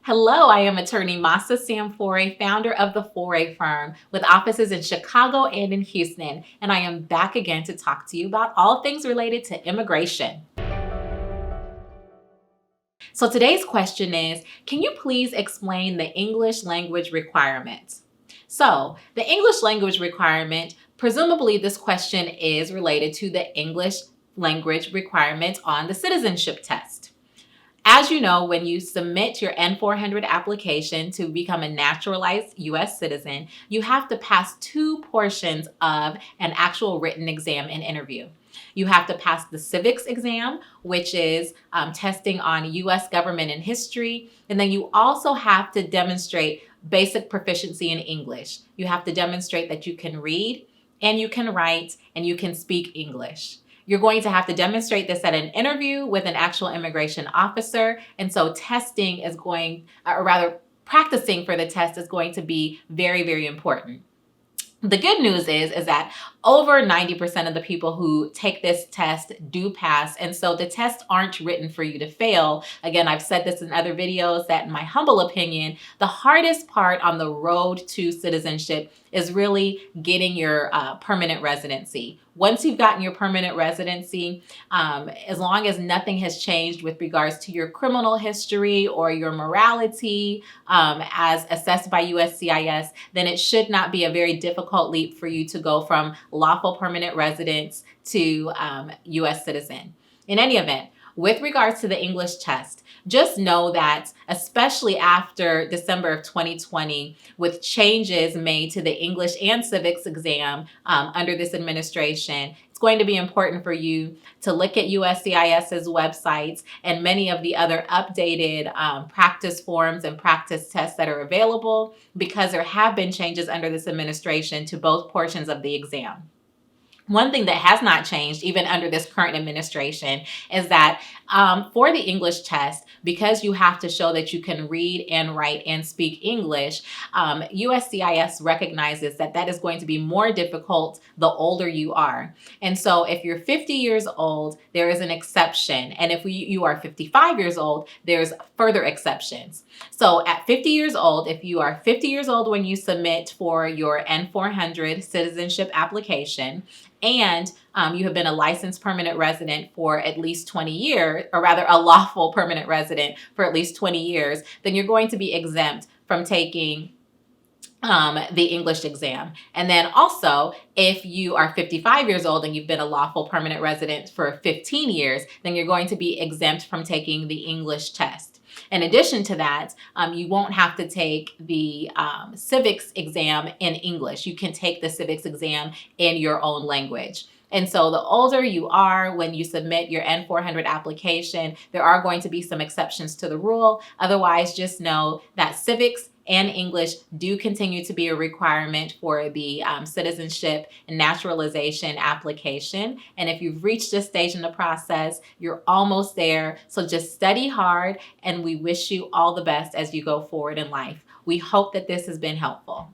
Hello, I am attorney Masa Sam Foray, founder of the Foray firm with offices in Chicago and in Houston, and I am back again to talk to you about all things related to immigration. So today's question is, can you please explain the English language requirements? So the English language requirement, presumably this question is related to the English language requirement on the Citizenship Test. As you know, when you submit your N-400 application to become a naturalized U.S. citizen, you have to pass two portions of an actual written exam and interview. You have to pass the civics exam, which is testing on U.S. government and history. And then you also have to demonstrate basic proficiency in English. You have to demonstrate that you can read and you can write and you can speak English. You're going to have to demonstrate this at an interview with an actual immigration officer. And so testing is practicing for the test is going to be very, very important. The good news is that over 90% of the people who take this test do pass. And so the tests aren't written for you to fail. Again, I've said this in other videos that in my humble opinion, the hardest part on the road to citizenship is really getting your permanent residency. Once you've gotten your permanent residency, as long as nothing has changed with regards to your criminal history or your morality as assessed by USCIS, then it should not be a very difficult leap for you to go from lawful permanent residence to U.S. citizen. In any event, with regards to the English test, just know that especially after December of 2020, with changes made to the English and civics exam under this administration, it's going to be important for you to look at USCIS's websites and many of the other updated practice forms and practice tests that are available, because there have been changes under this administration to both portions of the exam. One thing that has not changed, even under this current administration, is that for the English test, because you have to show that you can read and write and speak English, USCIS recognizes that that is going to be more difficult the older you are. And so if you're 50 years old, there is an exception. And if you are 55 years old, there's further exceptions. So at 50 years old, if you are 50 years old when you submit for your N-400 citizenship application, and you have been a licensed permanent resident for at least 20 years, or rather a lawful permanent resident for at least 20 years, then you're going to be exempt from taking the English exam. And then also, if you are 55 years old and you've been a lawful permanent resident for 15 years, then you're going to be exempt from taking the English test. In addition to that, you won't have to take the civics exam in English. You can take the civics exam in your own language. And so the older you are when you submit your N-400 application, there are going to be some exceptions to the rule. Otherwise, just know that civics and English do continue to be a requirement for the citizenship and naturalization application. And if you've reached this stage in the process, you're almost there. So just study hard, and we wish you all the best as you go forward in life. We hope that this has been helpful.